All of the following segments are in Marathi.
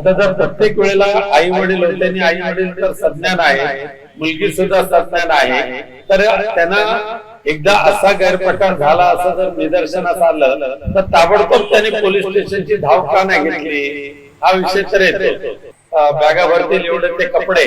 आता जर प्रत्येक वेळेला आई वडील होते आणि आई वडील तर सज्ञान आहे, मुलगी सुद्धा सज्ञान आहे, तर त्यांना एकदा असा गैरप्रकार झाला असं जर निदर्शनास आलं तर ताबडतोब त्यांनी पोलीस स्टेशनची धाव का नाही घेतली हा विषय तर येतो. बॅगा भरतील एवढे ते कपडे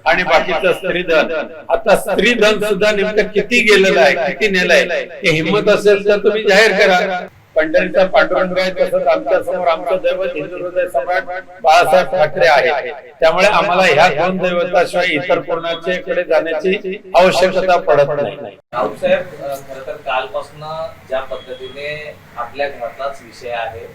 आणि बाकीचं स्त्रीधन. आता स्त्रीधन सुद्धा नेमकं किती गेलेलं आहे, किती नेलंय हे हिंमत असेल तर तुम्ही जाहीर करा. पंढरीचा पांडुरंग आहे तसंच आमच्या समोर आमचं दैवत हिंदू हृदय सम्राट बाळासाहेब ठाकरे आहे. त्यामुळे आम्हाला ह्या दोन दैवताशिवाय इतर कोणाच्याकडे जाण्याची आवश्यकता पडत नाही. राऊत साहेब, खरं तर कालपासून ज्या पद्धतीने आपल्या घरातलाच विषय आहे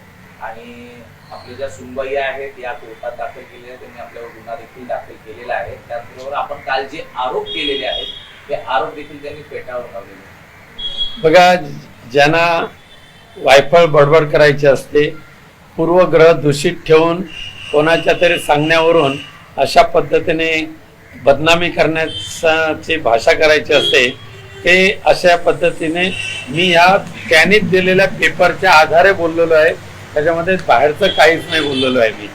आणि आपल्या ज्या सुनबाई आहेत या कोर्टात दाखल केलेल्या, त्यांनी आपल्यावर गुन्हा देखील दाखल केलेला आहे. त्याचबरोबर आपण काल जे आरोप केलेले आहेत ते आरोप देखील त्यांनी फेटाळून लावलेले. बघा, ज्यांना वायफळ बडबड करायची असते, पूर्वग्रह दूषित ठेवून कोणाच्या तरी सांगण्यावरून अशा पद्धतीने बदनामी करण्याची भाषा करायची असते, ते अशा पद्धतीने मी ह्या त्यांनी दिलेल्या पेपरच्या आधारे बोललेलो आहे, त्याच्यामध्ये बाहेरचं काहीच नाही बोललेलो आहे मी.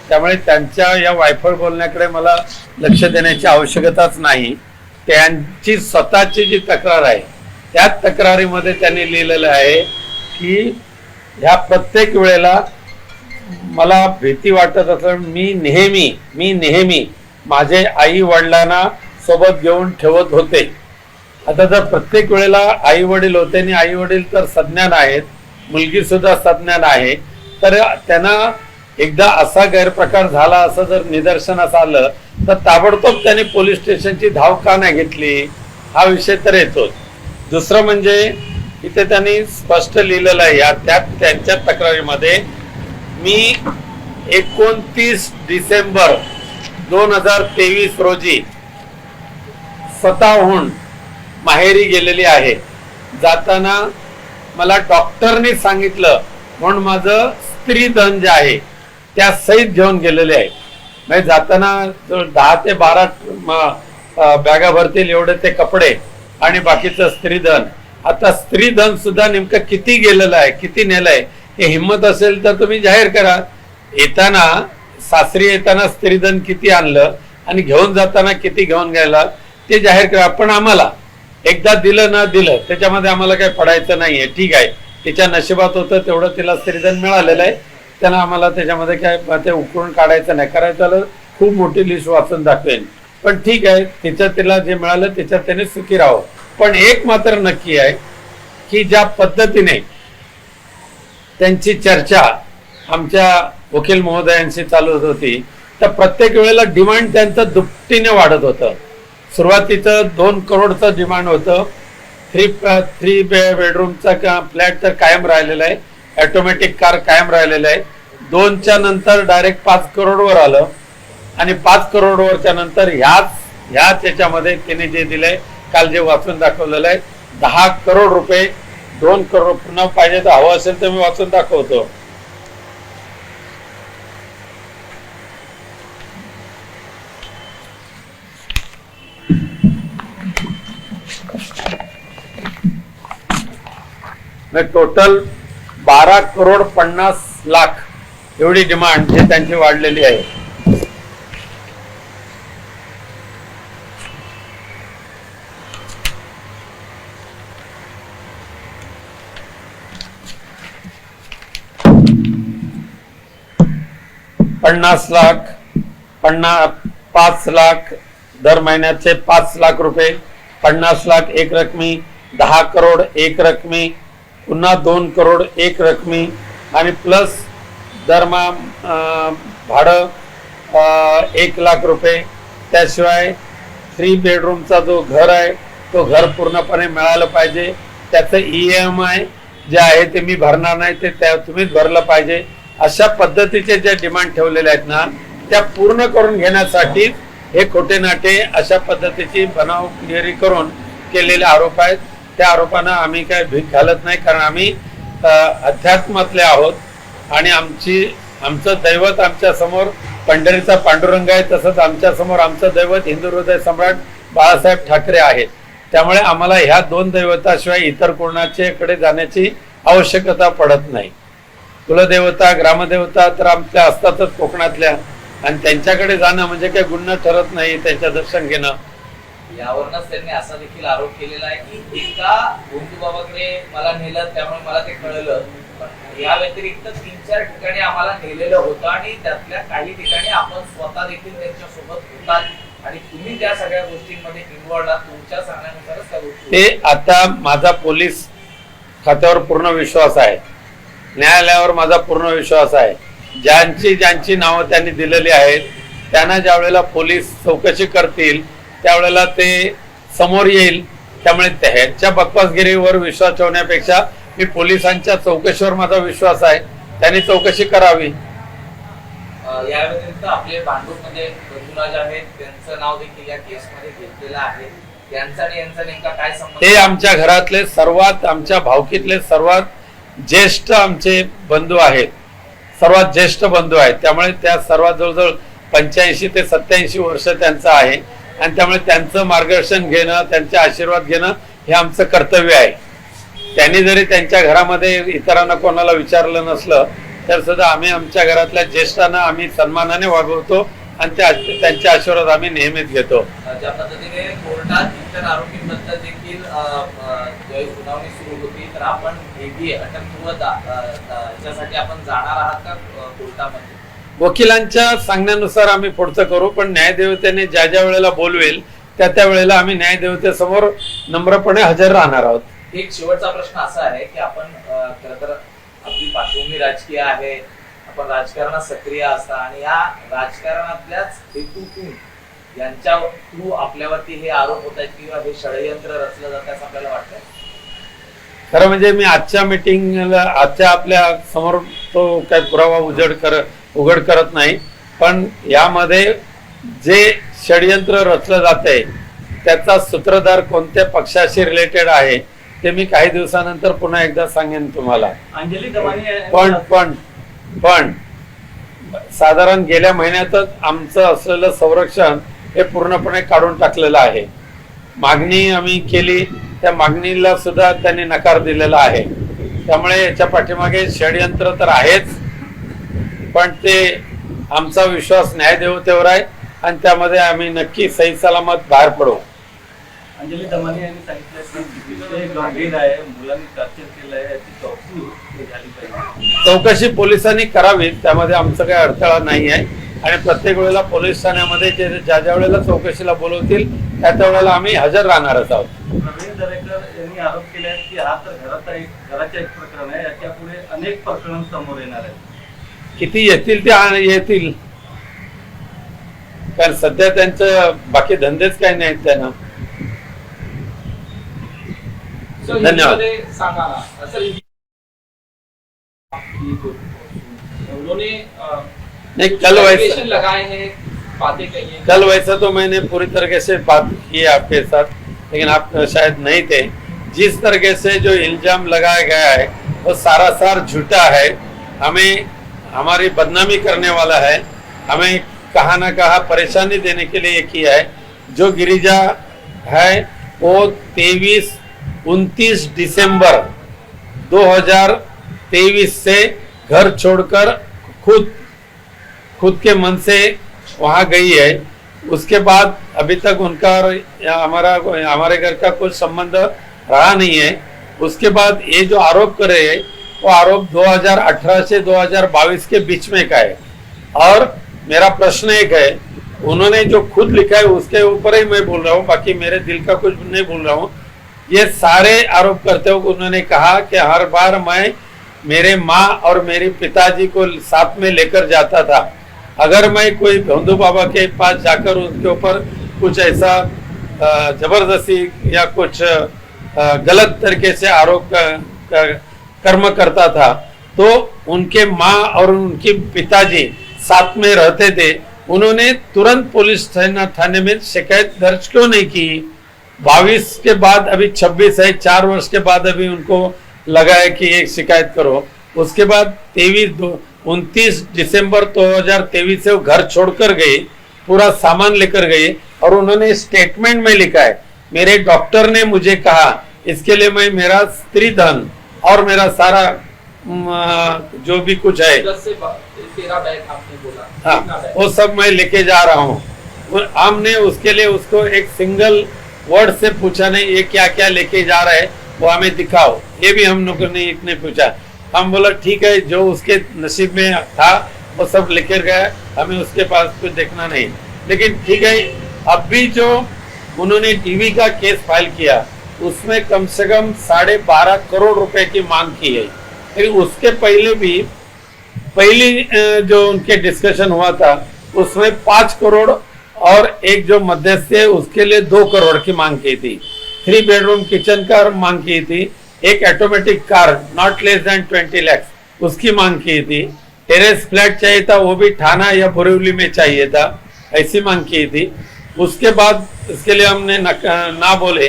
त्यामुळे त्यांच्या या वायफळ बोलण्याकडे मला लक्ष देण्याची आवश्यकताच नाही. त्यांची स्वतःची जी तक्रार आहे त्या तक्रारीमध्ये त्यांनी लिहिलेलं आहे की ह्या प्रत्येक वेळेला मला भीती वाटत असं मी नेहमी माझे आई वडिलांना सोबत घेऊन ठेवत होते. आता जर प्रत्येक वेळेला आई वडील होते आणि आई वडील तर सज्ञान आहेत, मुलगी सुद्धा सज्ञान आहे, तर त्यांना एकदा असा गैरप्रकार झाला असं जर निदर्शनास आलं तर ताबडतोब त्यांनी पोलीस स्टेशनची धाव का नाही घेतली हा विषय तर येतो. दुसरं म्हणजे इथे त्यांनी स्पष्ट लिहिलेलं आहे या त्यांच्या तक्रारीमध्ये, मी 29 डिसेंबर 2023 रोजी स्वतःहून माहेरी गेलेली आहे. जाताना मला डॉक्टरने सांगितलं म्हणून माझं स्त्रीधन जे आहे त्या सहित घेऊन गेलेले आहे. म्हणजे जाताना 10 ते 12 बॅगा भरतील एवढे ते कपडे आणि बाकीचं स्त्रीधन. आता स्त्रीधन सुद्धा नेमकं किती गेलेलं आहे, किती नेलंय हे हिंमत असेल तर तुम्ही जाहीर करा. येताना सासरी येताना स्त्रीधन किती आणलं आणि घेऊन जाताना किती घेऊन गेला ते जाहीर करा. पण आम्हाला एकदा दिलं ना दिलं त्याच्यामध्ये आम्हाला काही पडायचं नाहीये. ठीक आहे, तिच्या नशिबात होतं तेवढं तिला स्त्रीधन मिळालेलं आहे, त्यांना आम्हाला त्याच्यामध्ये काय ते उकळून काढायचं नाही. करायचं खूप मोठी लिस्ट वाचून दाखवेन, पण ठीक आहे, तिला जे मिळालं त्याच्यात त्याने सुखी राहावं. पण एक मात्र नक्की आहे की ज्या पद्धतीने त्यांची चर्चा आमच्या वकील महोदयांशी चालू होत होती तर प्रत्येक वेळेला डिमांड त्यांचं दुपटीने वाढत होतं. सुरुवातीचं 2 करोडचं डिमांड होतं. 3 बेडरूमचा फ्लॅट तर कायम राहिलेला आहे, ऑटोमॅटिक कार कायम राहिलेला आहे. 2च्या नंतर डायरेक्ट 5 करोडवर आलं आणि 5 करोडवरच्या नंतर ह्याच याच्यामध्ये तिने जे दिलंय काल जे वाचून दाखवलेलं आहे 10 करोड रुपये. 2 करोड पुन्हा पाहिजे तर हवं असेल तर मी वाचून दाखवतो. टोटल 12 करोड 50 लाख एवढी डिमांड हे त्यांची वाढलेली आहे. $50 लाख, 5 लाख दर महिन्याचे 5 लाख रुपये, 50 लाख एक रकमी, 10 करोड एक रकमी, पुन्हा 2 करोड एक रकमी आणि प्लस दरमहा भाडं 1 लाख रुपये. त्याशिवाय 3 बेडरूमचा जो घर आहे तो घर पूर्णपणे मिळालं पाहिजे. त्याचं EMI जे आहे ते मी भरणार नाही, ते तुम्हीच भरलं पाहिजे. अशा पद्धतीचे जे डिमांड ठेवलेले आहेत ना त्या पूर्ण करून घेण्यासाठी हे खोटे नाटे अशा पद्धतीची बनावगिरी करून केलेले आरोप आहेत. त्या आरोपांना आम्ही काय भीक घालत नाही, कारण आम्ही अध्यात्मातले आहोत आणि आमचं दैवत आमच्या समोर पंढरीचा पांडुरंग आहे, तसंच आमच्या समोर आमचं दैवत हिंदू हृदय सम्राट बाळासाहेब ठाकरे आहेत. त्यामुळे आम्हाला ह्या 2 दैवताशिवाय इतर कोणाच्याकडे जाण्याची आवश्यकता पडत नाही. कुलदेवता ग्रामदेवता तर आमच्या असतातच कोकणातल्या, आणि त्यांच्याकडे जाणं म्हणजे काही गुन्हा ठरत नाही, त्यांचं दर्शन घेणं. यावरूनच त्यांनी असा देखील आरोप केलेला आहे की एका गोंदूबाबाकडे मला नेलं त्यामुळे मला ते कळलं, पण या व्यतिरिक्त 3-4 ठिकाणी आम्हाला नेलेलं होतं आणि त्यातल्या काही ठिकाणी आपण स्वतः देखील त्यांच्यासोबत होतात आणि तुम्ही त्या सगळ्या गोष्टींमध्ये इन्व्हॉल्ड आहात, तुमच्या सांगण्यानुसारच त्या गोष्टी. ते आता माझा पोलीस खात्यावर पूर्ण विश्वास आहे, न्यायालयावर माझा पूर्ण विश्वास आहे. ज्यांची नावं त्यांनी दिलेली आहेत त्यांना ज्या वेळेला पोलीस चौकशी करतील त्यावेळेला ते समोर येईल. त्यामुळे ह्यांच्या बकवासगिरीवर विश्वास ठेवण्यापेक्षा मी पोलिसांच्या चौकशीवर माझा विश्वास आहे, त्यांनी चौकशी करावी. या व्यतिरिक्त आपले भांडूपमध्ये बंधुराज आहेत, त्यांचं नाव देखील या केसमध्ये घेतलेलं आहे. त्यांचा आणि यांचा नेमका काय संबंध? ते आमच्या घरातले सर्वात, आमच्या भावकीतले सर्वात ज्येष्ठ आमचे बंधू आहेत, सर्वात ज्येष्ठ बंधू आहेत. त्यामुळे त्या सर्वात जवळजवळ 85 ते 87 वर्ष त्यांचं आहे आणि त्यामुळे त्यांचं मार्गदर्शन घेणं, त्यांचे आशीर्वाद घेणं हे आमचं कर्तव्य आहे. त्यांनी जरी त्यांच्या घरामध्ये इतरांना कोणाला विचारलं नसलं तर सुद्धा आम्ही आमच्या घरातल्या ज्येष्ठांना आम्ही सन्मानाने वागवतो आणि त्यांचे आशीर्वाद आम्ही नेहमीच घेतो. ज्या पद्धतीने कोर्टात इतर आरोपींबद्दल देखील सुनावणी सुरू होती, तर आपण अटकपूर्व याच्यासाठी आपण जाणार आहात का कोर्टामध्ये? वकिलांच्या सांगण्यानुसार आम्ही पुढचं करू, पण न्यायदेवतेने ज्या ज्या वेळेला बोलवेल त्या वेळेला आम्ही न्यायदेवतेसमोर नम्रपणे हजर राहणार आहोत. एक शेवटचा प्रश्न असा आहे की आपण खरं तर आपली पार्श्वभूमी राजकीय आहे, आपण राजकारणात सक्रिय असता आणि या राजकारणातल्याच हेतूतून यांच्या थ्रू आपल्यावरती हे आरोप होत आहेत किंवा हे षडयंत्र रचलं जातं असं आपल्याला वाटतं? खरं म्हणजे मी आजच्या मीटिंगला आजच्या आपल्या समोर तो काही पुरावा उघड करत नाही, पण यामध्ये जे षडयंत्र रचलं जाते त्याचा सूत्रधार कोणत्या पक्षाशी रिलेटेड आहे ते मी काही दिवसानंतर पुन्हा एकदा सांगेन तुम्हाला. अंजली दमानी पण साधारण गेल्या महिन्यातच आमचं असलेलं संरक्षण हे पूर्णपणे काढून टाकलेलं आहे. मागणी आम्ही केली, त्या मागणीला सुद्धा त्यांनी नकार दिलेला आहे. त्यामुळे याच्या पाठीमागे षडयंत्र तर आहेच, पण ते आमचा विश्वास न्यायदेवतेवर आहे आणि त्यामध्ये आम्ही नक्की सही सलामत बाहेर पडू. अंजली दमानी यांनी सांगितलं की विषय गंभीर आहे, मुलांनी टॉर्चर केलं आहे, याची चौकशी झाली पाहिजे. चौकशी पोलिसांनी करावी, त्यामध्ये आमचं काही अडथळा नाही आहे आणि प्रत्येक वेळेला पोलीस ठाण्यामध्ये ज्या वेळेला चौकशीला बोलवतील त्या वेळेला आम्ही हजर राहणारच आहोत. प्रवीण दरेकर यांनी आरोप केले आहेत की हा तर घराचं एक प्रकरण आहे, याच्या पुढे अनेक प्रकरण समोर येणार आहेत. किती येतील ते येतील, कारण सध्या त्यांचं बाकी धंदेच काही नाहीत त्यांना. धन्यवाद. नहीं, कल वैसा तो मैंने पूरी तरीके से बात की है आपके साथ, लेकिन आप शायद नहीं थे. जिस तरीके से जो इल्जाम लगाया गया है वो सारासार झूठा है, हमें हमारी बदनामी करने वाला है, हमें कहाँ ना कहाँ परेशानी देने के लिए किया है. जो गिरिजा है वो 29 दिसंबर 2023 से घर छोड़कर खुद के मन से वहाँ गई है. उसके बाद अभी तक उनका और हमारे घर का कुछ संबंध रहा नहीं है. उसके बाद ये जो आरोप कर रहे हैं वो आरोप 2018 से 2022 के बीच में का है. और मेरा प्रश्न एक है, उन्होंने जो खुद लिखा है उसके ऊपर ही मैं बोल रहा हूँ, बाकी मेरे दिल का कुछ नहीं बोल रहा हूँ. ये सारे आरोप करते हुए उन्होंने कहा कि हर बार मैं मेरे माँ और मेरे पिताजी को साथ में लेकर जाता था. अगर मैं कोई भोंदू बाबा के पास जाकर उनके ऊपर कुछ ऐसा जबरदस्ती या कुछ गलत तरीके से आरोप कर्म करता था तो उनके माँ और उनके पिताजी साथ में रहते थे. उन्होंने तुरंत पुलिस थाने में शिकायत दर्ज क्यों नहीं की? 22 के बाद अभी 26 है, 4 वर्ष के बाद अभी उनको लगा है कि एक शिकायत करो. उसके बाद 29 दिसंबर 2023 से वो घर छोड़कर गए, पूरा सामान लेकर गए और उन्होंने स्टेटमेंट में लिखा है, मेरे डॉक्टर ने मुझे कहा इसके लिए मैं मेरा स्त्री धन और मेरा सारा जो भी कुछ है 10 से 13 बैग आपने बोला, हाँ कितना बैग? वो सब मैं लेके जा रहा हूँ। हमने उसके लिए उसको एक सिंगल वर्ड से पूछा नहीं ये क्या क्या लेके जा रहा है, वो हमें दिखाओ, ये भी हम लोगों ने इतने पूछा। हम बोला ठीक है, जो उसके नसीब में था वो सब लेकर गया, हमें उसके पास कुछ देखना नहीं। लेकिन ठीक है, अब भी जो उन्होंने टीवी का केस फाइल किया उसमें कम से कम 12.5 करोड़ रुपए की मांग की है। लेकिन उसके पहले भी पहली जो उनके डिस्कशन हुआ था उसमें 5 करोड़ और एक जो मध्यस्थ है उसके लिए 2 करोड़ की मांग की थी। 3 बेडरूम किचन का मांग की थी, एक automatic car not less than 20 lakh उसकी मांग की थी। टेरेस फ्लैट चाहिए था, वो भी थाना या बोरीवली में चाहिए था, ऐसी मांग की थी। उसके बाद इसके लिए हमने ना बोले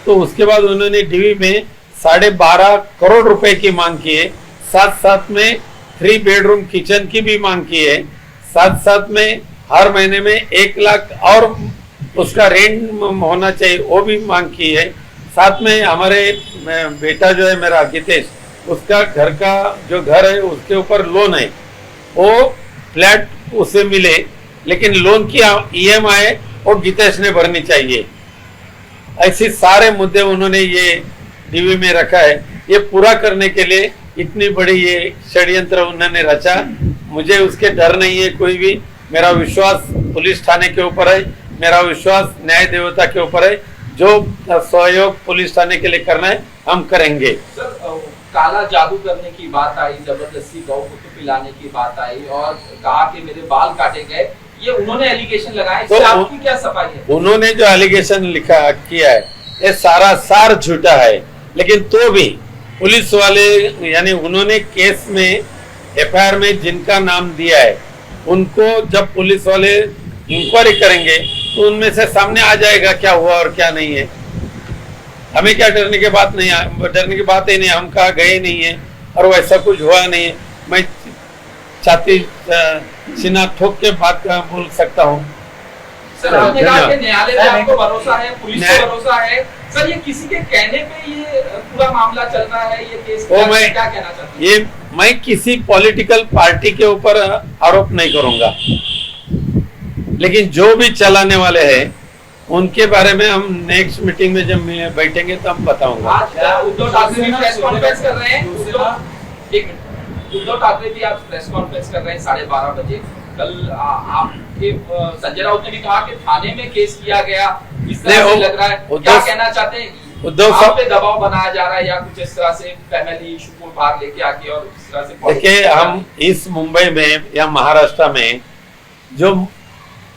तो उसके बाद उन्होंने डीवी में 12.5 करोड़ रुपए की मांग की है। साथ साथ में 3 बेडरूम किचन की भी मांग की है। साथ साथ में हर महीने में 1 लाख और उसका रेंट होना चाहिए, वो भी मांग की है। साथ में हमारे बेटा जो है मेरा गितेश, उसका घर का जो घर है उसके ऊपर लोन है, वो फ्लैट उसे मिले, लेकिन लोन की EMI वो गितेश ने भरनी चाहिए। ऐसे सारे मुद्दे उन्होंने ये डीवी में रखा है। ये पूरा करने के लिए इतनी बड़ी ये षड्यंत्र उन्होंने रचा। मुझे उसके डर नहीं है कोई भी। मेरा विश्वास पुलिस थाने के ऊपर है, मेरा विश्वास न्याय देवता के ऊपर है। जो सहयोग पुलिस थाने के लिए करना है हम करेंगे। सर, काला जादू करने की बात आई, जबरदस्ती गौ को पिलाने की बात आई और कहा कि मेरे बाल काटे गए, ये उन्होंने एलिगेशन लगाए, इससे आपकी क्या सफाई है? उन्होंने जो एलिगेशन लिखा किया है ये सारा सार झूठा है। लेकिन तो भी पुलिस वाले यानी उन्होंने केस में FIR में जिनका नाम दिया है उनको जब पुलिस वाले इंक्वायरी करेंगे तो उनमें से सामने आ जाएगा क्या हुआ और क्या नहीं है। हमें क्या डरने की बात नहीं है, डरने की बात ही नहीं, हम कहा गए नहीं है और वैसा कुछ हुआ नहीं है। मैं छाती सीना ठोक के बात बोल सकता हूँ। सर, आपने कहा कि न्यायालय पे आपको भरोसा है, पुलिस पे भरोसा है। सर, ये किसी के कहने पे ये पूरा मामला चल रहा है, ये केस क्या कहना चाहते हैं? ये मैं किसी पॉलिटिकल पार्टी के ऊपर आरोप नहीं करूंगा, लेकिन जो भी चलाने वाले हैं उनके बारे में हम नेक्स्ट मीटिंग में जब बैठेंगे तो हम बताऊंगा। आज उद्धव ठाकरे भी प्रेस कॉन्फ्रेंस कर रहे हैं। उद्धव ठाकरे भी आज प्रेस कॉन्फ्रेंस कर रहे हैं 12:30 बजे। कल आपके संजय राउत ने भी कहा कि थाने में केस किया गया, इस तरह से लग रहा है। क्या कहना चाहते हैं? उद्धव आप पे दबाव बनाया जा रहा है या कुछ इस तरह से फैमिली इशू को बाहर लेके आके और इस तरह से? देखिए, हम इस मुंबई में या महाराष्ट्र में जो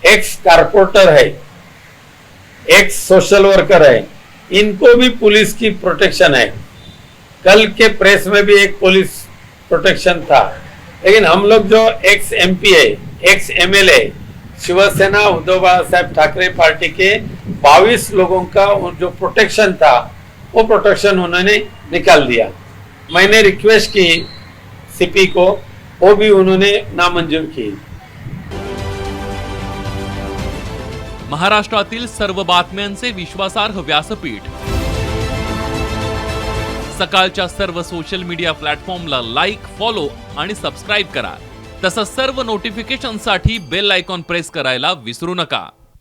एक्स कारपोरेटर है, एक्स सोशल वर्कर है, इनको भी पुलिस की प्रोटेक्शन है। कल के प्रेस में भी एक पुलिस प्रोटेक्शन था। लेकिन हम लोग जो एक्स MP है, एक्स MLA, शिवसेना उद्धव साहब ठाकरे पार्टी के 22 लोगों का जो प्रोटेक्शन था वो प्रोटेक्शन उन्होंने निकाल दिया। मैंने रिक्वेस्ट की CP को, वो भी उन्होंने नामंजूर की। महाराष्ट्रातील सर्व बातम्यांचे विश्वासार्ह व्यासपीठ सकाळच्या सर्व सोशल मीडिया प्लॅटफॉर्मला लाईक, फॉलो आणि सबस्क्राईब करा। तसंच सर्व नोटिफिकेशनसाठी बेल आयकॉन प्रेस करायला विसरू नका।